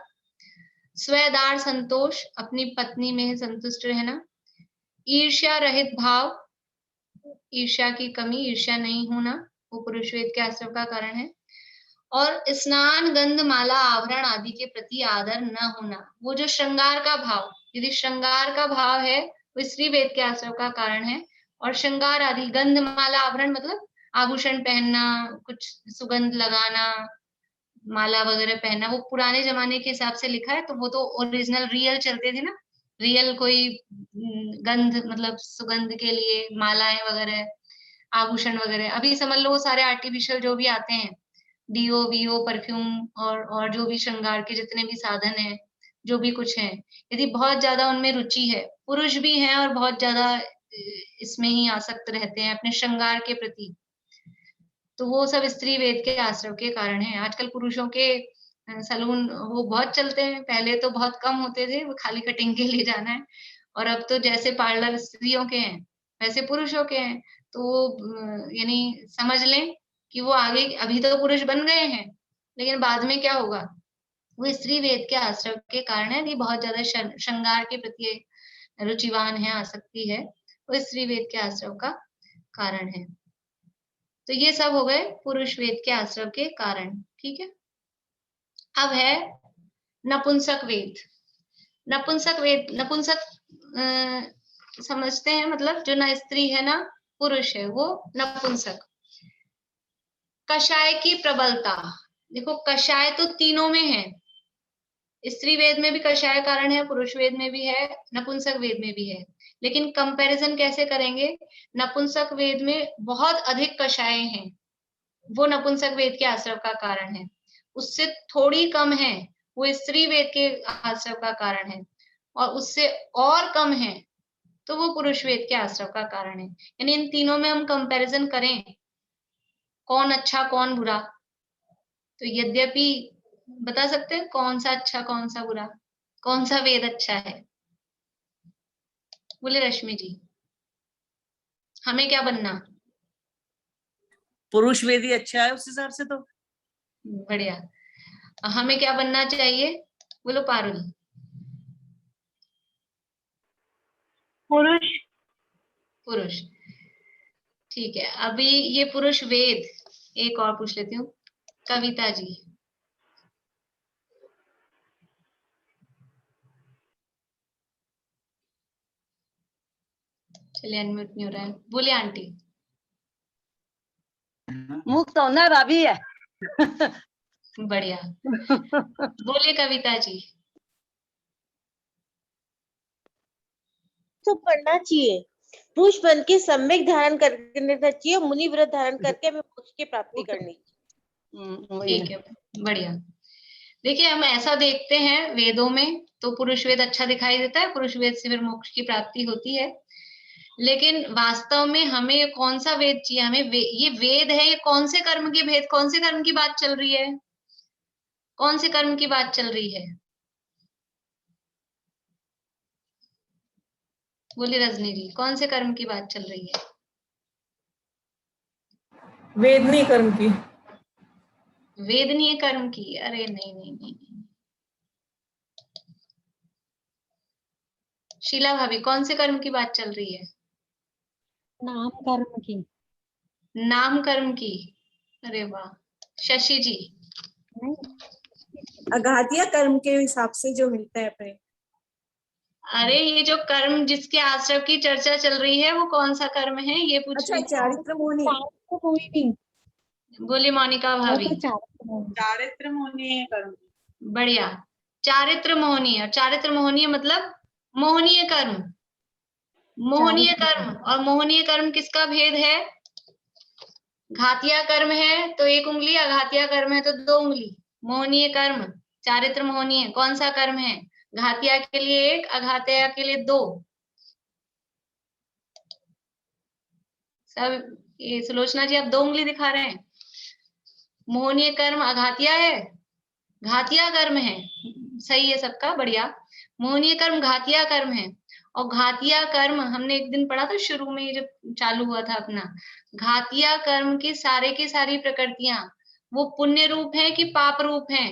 स्वदार संतोष, अपनी पत्नी में संतुष्ट रहना। ईर्ष्या रहित भाव, ईर्ष्या की कमी, ईर्ष्या नहीं होना, वो पुरुष वेद के आश्रव का कारण है। और स्नान, गंध, माला, आभरण आदि के प्रति आदर न होना, वो जो श्रृंगार का भाव, यदि श्रृंगार का भाव है वो स्त्री वेद के आश्रव का कारण है। और श्रृंगार आदि, गंध, माला, आभरण मतलब आभूषण पहनना, कुछ सुगंध लगाना, माला वगैरह पहनना, वो पुराने जमाने के हिसाब से लिखा है, तो वो तो ओरिजिनल रियल चलते थे ना, रियल कोई गंध मतलब सुगंध के लिए मालाएं वगैरह, आभूषण वगैरह। अभी समझ लो वो सारे आर्टिफिशियल जो भी आते हैं, डीओ वीओ, परफ्यूम और जो भी श्रृंगार के जितने भी साधन हैं, जो भी कुछ है, यदि बहुत ज्यादा उनमें रुचि है, पुरुष भी हैं और बहुत ज्यादा इसमें ही आसक्त रहते हैं अपने श्रृंगार के प्रति, तो वो सब स्त्री वेद के आश्रव के कारण है। आजकल पुरुषों के सलून वो बहुत चलते हैं, पहले तो बहुत कम होते थे, वो खाली कटिंग के लिए जाना है, और अब तो जैसे पार्लर स्त्रियों के हैं वैसे पुरुषों के हैं। तो यानी समझ लें कि वो आगे, अभी तो पुरुष बन गए हैं लेकिन बाद में क्या होगा, वो स्त्री वेद के आश्रव के कारण है कि बहुत ज्यादा श्रृंगार के प्रति रुचिवान है, आसक्ति है, वो स्त्री वेद के आश्रव का कारण है। तो ये सब हो गए पुरुष वेद के आश्रव के कारण, ठीक है। अब है नपुंसक वेद। नपुंसक वेद, नपुंसक समझते हैं, मतलब जो ना स्त्री है ना पुरुष है, वो नपुंसक। कषाय की प्रबलता, देखो कषाय तो तीनों में है, स्त्री वेद में भी कषाय कारण है, पुरुष वेद में भी है, नपुंसक वेद में भी है, लेकिन कंपैरिजन कैसे करेंगे? नपुंसक वेद में बहुत अधिक कषाय हैं, वो नपुंसक वेद के आश्रव का कारण है। उससे थोड़ी कम है, वो स्त्री वेद के आश्रव का कारण है, और उससे और कम है तो वो पुरुष वेद के आश्रव का कारण है। यानी इन तीनों में हम कंपैरिजन करें कौन अच्छा कौन बुरा, तो यद्यपि बता सकते हैं कौन सा अच्छा कौन सा बुरा, कौन सा वेद अच्छा है? बोले रश्मि जी, हमें क्या बनना? पुरुष वेद ही अच्छा है उस हिसाब से तो। बढ़िया, हमें क्या बनना चाहिए? बोलो पारुल। पुरुष। पुरुष, ठीक है। अभी ये पुरुष वेद, एक और पूछ लेती हूँ, कविता जी। चलिए अनम्यूट नहीं हो रहा है, बोलिए आंटी। मुक्त होना भाभी है। बढ़िया, बोलिए कविता जी। तो पढ़ना चाहिए, पुरुष बन के सम्यक धारण करने चाहिए, मुनि व्रत धारण करके हमें मोक्ष की प्राप्ति करनी चाहिए। ठीक है, बढ़िया। देखिए हम ऐसा देखते हैं वेदों में तो पुरुष वेद अच्छा दिखाई देता है, पुरुष वेद से फिर मोक्ष की प्राप्ति होती है, लेकिन वास्तव में हमें कौन सा वेद चाहिए? हमें ये वेद है, ये कौन से कर्म के भेद, कौन से कर्म की बात चल रही है? कौन से कर्म की बात चल रही है? बोलिए रजनी जी, कौन से कर्म की बात चल रही है? वेदनी कर्म की। वेदनीय कर्म की, अरे नहीं नहीं नहीं, नहीं। शीला भाभी, कौन से कर्म की बात चल रही है? नाम कर्म की। नाम कर्म की, अरे वाह। शशि जी? अघातिया कर्म के हिसाब से जो मिलता है अपने। अरे ये जो कर्म जिसके आश्रम की चर्चा चल रही है वो कौन सा कर्म है, ये पूछ अच्छा, रही थी। चारित्र मोहिनी। बोली मोनिका भाभी। चारित्र मोहिनी कर्म। बढ़िया। चारित्र मोहनीय, चारित्र मोहनीय मतलब मोहनीय कर्म। मोहनीय कर्म और मोहनीय कर्म किसका भेद है? घातिया कर्म है तो 1 उंगली, अघातिया कर्म है तो 2 उंगली। मोहनीय कर्म, चारित्र मोहनीय कौन सा कर्म है? घातिया के लिए 1, अघातिया के लिए 2। सब ये सुलोचना जी आप 2 उंगली दिखा रहे हैं। मोहनीय कर्म अघातिया है, घातिया कर्म है, सही है सबका, बढ़िया। मोहनीय कर्म घातिया कर्म है, और घातिया कर्म हमने एक दिन पढ़ा था शुरू में जब चालू हुआ था अपना। घातिया कर्म की सारी प्रकृतियां वो पुण्य रूप है कि पाप रूप है?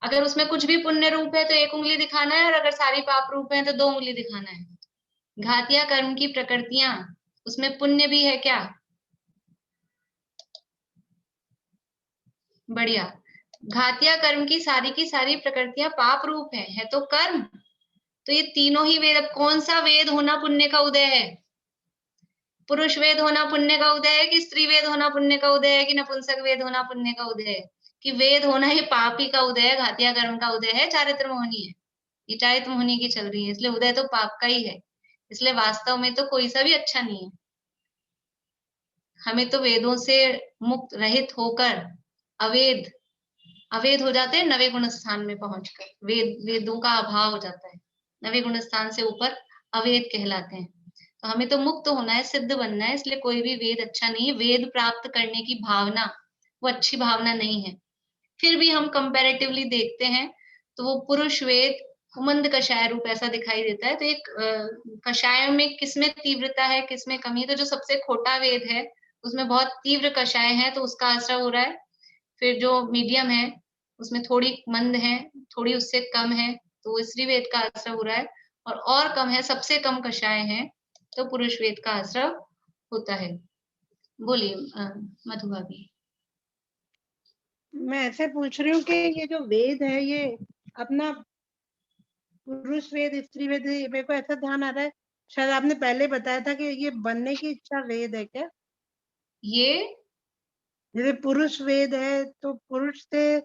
अगर उसमें कुछ भी पुण्य रूप है तो 1 उंगली दिखाना है, और अगर सारी पाप रूप है तो 2 उंगली दिखाना है। घातिया कर्म की प्रकृतियां, उसमें पुण्य भी है क्या? बढ़िया। घातिया कर्म की सारी प्रकृतियां पाप रूप है तो कर्म। तो ये तीनों ही वेद, अब कौन सा वेद होना पुण्य का उदय है? पुरुष वेद होना पुण्य का उदय है कि स्त्री वेद होना पुण्य का उदय है कि नपुंसक वेद होना पुण्य का उदय है? कि वेद होना ही पाप ही का उदय है, घातिया कर्म का उदय है, चारित्र मोहनी है। ये चारित्र मोहनी की चल रही है, इसलिए उदय तो पाप का ही है। इसलिए वास्तव में तो कोई सा भी अच्छा नहीं है। हमें तो वेदों से मुक्त रहित होकर अवेद हो जाते हैं, नवे गुण स्थान में पहुंचकर वेदों का अभाव हो जाता है। नवे गुण स्थान से ऊपर अवेद कहलाते हैं। तो हमें तो मुक्त होना है, सिद्ध बनना है, इसलिए कोई भी वेद अच्छा नहीं है। वेद प्राप्त करने की भावना वो अच्छी भावना नहीं है। फिर भी हम कंपैरेटिवली देखते हैं तो वो पुरुष वेद कुमंद कषाय रूप ऐसा दिखाई देता है। तो एक कषाय में किसमें तीव्रता है, किसमें कमी है? तो जो सबसे खोटा वेद है उसमें बहुत तीव्र कषाय है तो उसका असर हो रहा है। फिर जो मीडियम है उसमें थोड़ी मंद है, थोड़ी उससे कम है, तो स्त्री वेद का असर हो रहा है। और कम है, सबसे कम कषाय है तो पुरुष वेद का असर होता है। बोलिए मधु भाभी। मैं ऐसे पूछ रही हूँ कि ये जो वेद है ये अपना पुरुष वेद स्त्री वेद, मेरे को ऐसा ध्यान आ रहा है शायद आपने पहले बताया था कि ये बनने की इच्छा वेद है क्या? ये जैसे पुरुष वेद है तो पुरुष से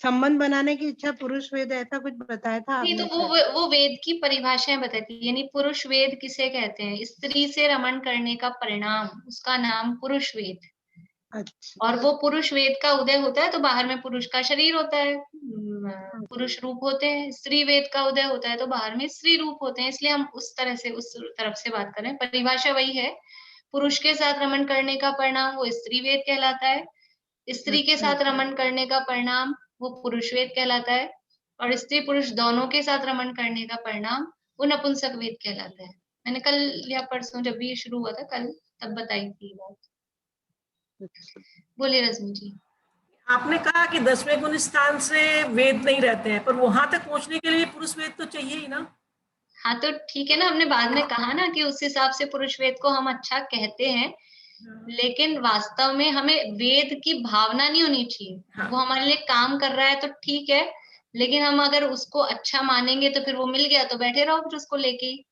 संबंध बनाने की इच्छा पुरुष वेद है, ऐसा कुछ बताया था नहीं, आपने? तो वो वेद की परिभाषाएं बताती है। यानी पुरुष वेद किसे कहते हैं? स्त्री से रमण करने का परिणाम, उसका नाम पुरुष वेद। अच्छा। और वो पुरुष वेद का उदय होता है तो बाहर में पुरुष का शरीर होता है, पुरुष रूप होते हैं। स्त्री वेद का उदय होता है तो बाहर में स्त्री रूप होते हैं। इसलिए हम उस तरफ से बात करें, परिभाषा वही है। पुरुष के साथ रमण करने का परिणाम वो स्त्री वेद कहलाता है, स्त्री के साथ रमण करने का परिणाम वो पुरुष वेद कहलाता है, और स्त्री पुरुष दोनों के साथ रमण करने का परिणाम वो नपुंसक वेद कहलाता है। मैंने कल या परसों जब भी ये शुरू हुआ था कल, तब बताई थी बात। बोलिए रश्मि जी। आपने कहा कि 10वें गुण स्थान से वेद नहीं रहते हैं, पर वहां तक पहुंचने के लिए पुरुष वेद तो चाहिए ही ना? हाँ तो ठीक है ना, हमने बाद में कहा ना कि उस हिसाब से पुरुष वेद को हम अच्छा कहते हैं, लेकिन वास्तव में हमें वेद की भावना नहीं होनी चाहिए। हाँ। वो हमारे लिए काम कर रहा है तो ठीक है, लेकिन हम अगर उसको अच्छा मानेंगे तो फिर वो मिल गया तो बैठे रहो फिर उसको लेके ही।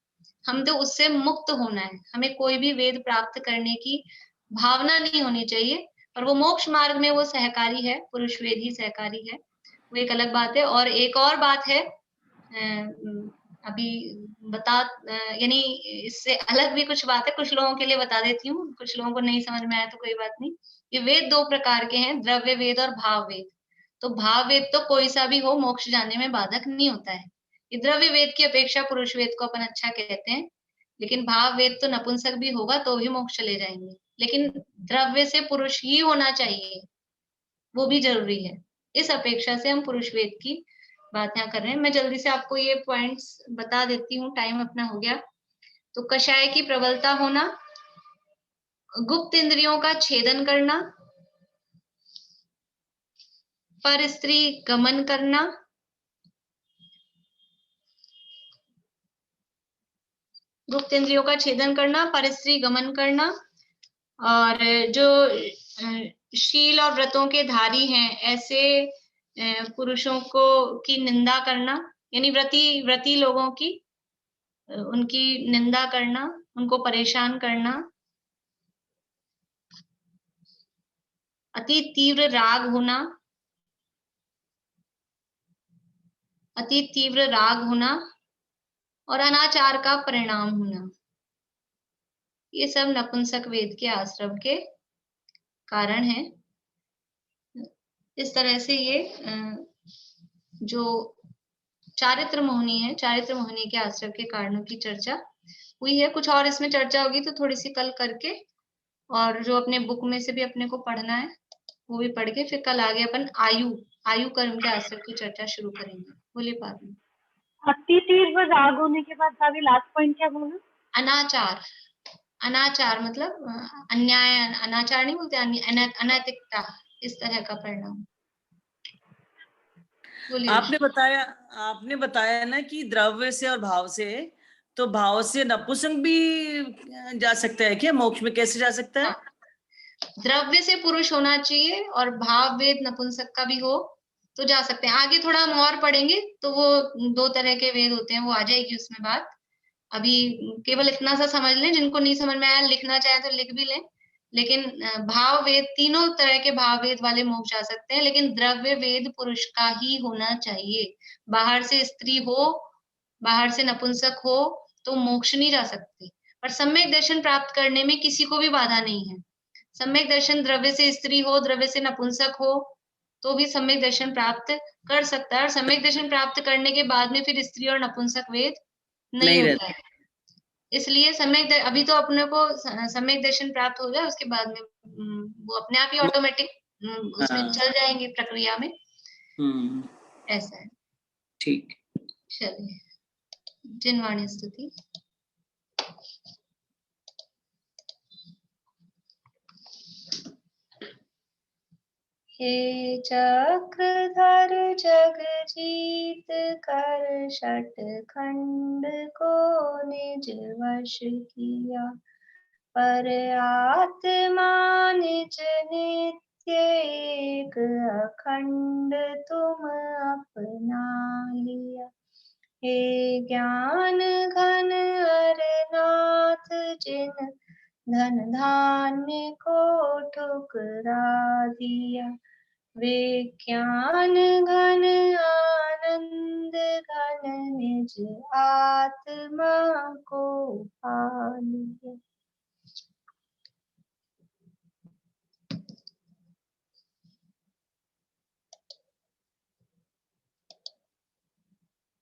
हम तो उससे मुक्त होना है, हमें कोई भी वेद प्राप्त करने की भावना नहीं होनी चाहिए। पर वो मोक्ष मार्ग में वो सहकारी है, पुरुष वेद ही सहकारी है, वो एक अलग बात है। और एक और बात है, अभी यानी इससे अलग भी कुछ बात है, कुछ लोगों के लिए बता देती हूँ, कुछ लोगों को नहीं समझ में आया तो कोई बात नहीं। ये वेद 2 प्रकार के हैं, द्रव्य वेद और भाव वेद। तो भाव वेद तो कोई सा भी हो मोक्ष जाने में बाधक नहीं होता है। ये द्रव्य वेद की अपेक्षा पुरुष वेद को अपन अच्छा कहते हैं, लेकिन भाव वेद तो नपुंसक भी होगा तो भी मोक्ष चले जाएंगे, लेकिन द्रव्य से पुरुष ही होना चाहिए, वो भी जरूरी है। इस अपेक्षा से हम पुरुष वेद की बात यहाँ कर रहे हैं। मैं जल्दी से आपको ये पॉइंट्स बता देती हूँ, टाइम अपना हो गया। तो कषाय की प्रबलता होना, गुप्त इंद्रियों का छेदन करना, पर स्त्री गमन करना, गुप्त इंद्रियों का छेदन करना, पर स्त्री गमन करना, और जो शील और व्रतों के धारी हैं ऐसे पुरुषों को की निंदा करना, यानी व्रती लोगों की उनकी निंदा करना, उनको परेशान करना, अति तीव्र राग होना, अति तीव्र राग होना और अनाचार का परिणाम होना, ये सब नपुंसक वेद के आश्रम के कारण हैं। इस तरह से ये जो चारित्र मोहिनी है, चारित्र मोहिनी के आश्रम के कारणों की चर्चा हुई है। कुछ और इसमें चर्चा होगी तो थोड़ी सी कल करके, और जो अपने बुक में से भी अपने को पढ़ना है वो भी पढ़ के फिर कल आगे अपन आयु कर्म के आश्रम की चर्चा शुरू करेंगे। बोलिए पापी। अति तीव्र राग होने के बाद भाभी लास्ट पॉइंट क्या बोला? अनाचार। अनाचार मतलब अन्याय, अनाचार नहीं बोलते, अनैतिकता, इस तरह का परिणाम। आपने बताया ना कि द्रव्य से और भाव से, तो भाव से नपुंसक भी जा सकता है क्या? मोक्ष में कैसे जा सकता है? द्रव्य से पुरुष होना चाहिए और भाव वेद नपुंसक का भी हो तो जा सकते हैं। आगे थोड़ा हम और पढ़ेंगे तो वो 2 तरह के वेद होते हैं, वो आ जाएगी उसमें बात। अभी केवल इतना सा समझ लें, जिनको नहीं समझ में आया लिखना चाहे तो लिख भी लें। लेकिन भाव वेद, तीनों तरह के भाव वेद वाले मोक्ष जा सकते हैं, लेकिन द्रव्य वेद पुरुष का ही होना चाहिए। बाहर से स्त्री हो, बाहर से नपुंसक हो तो मोक्ष नहीं जा सकते। पर सम्यक दर्शन प्राप्त करने में किसी को भी बाधा नहीं है। सम्यक दर्शन द्रव्य से स्त्री हो, द्रव्य से नपुंसक हो तो भी सम्यक दर्शन प्राप्त कर सकता है। और सम्यक दर्शन प्राप्त करने के बाद में फिर स्त्री और नपुंसक वेद नहीं होता है। इसलिए सम्यक अभी तो अपने को सम्यक दर्शन प्राप्त हो जाए, उसके बाद में वो अपने आप ही ऑटोमेटिक उसमें चल जाएंगे प्रक्रिया में। ऐसा है। ठीक, चलिए। जिनवाणी स्तुति। हे चक्रधर जगजीत कर षट खंड को निज वश किया, पर आत्मा निज नित्य एक अखंड तुम अपना लिया। हे ज्ञान घन अरनाथ जिन धन धान्य को ठुकरा दिया, विज्ञान घन आनंद घन निज आत्मा को पा लिया।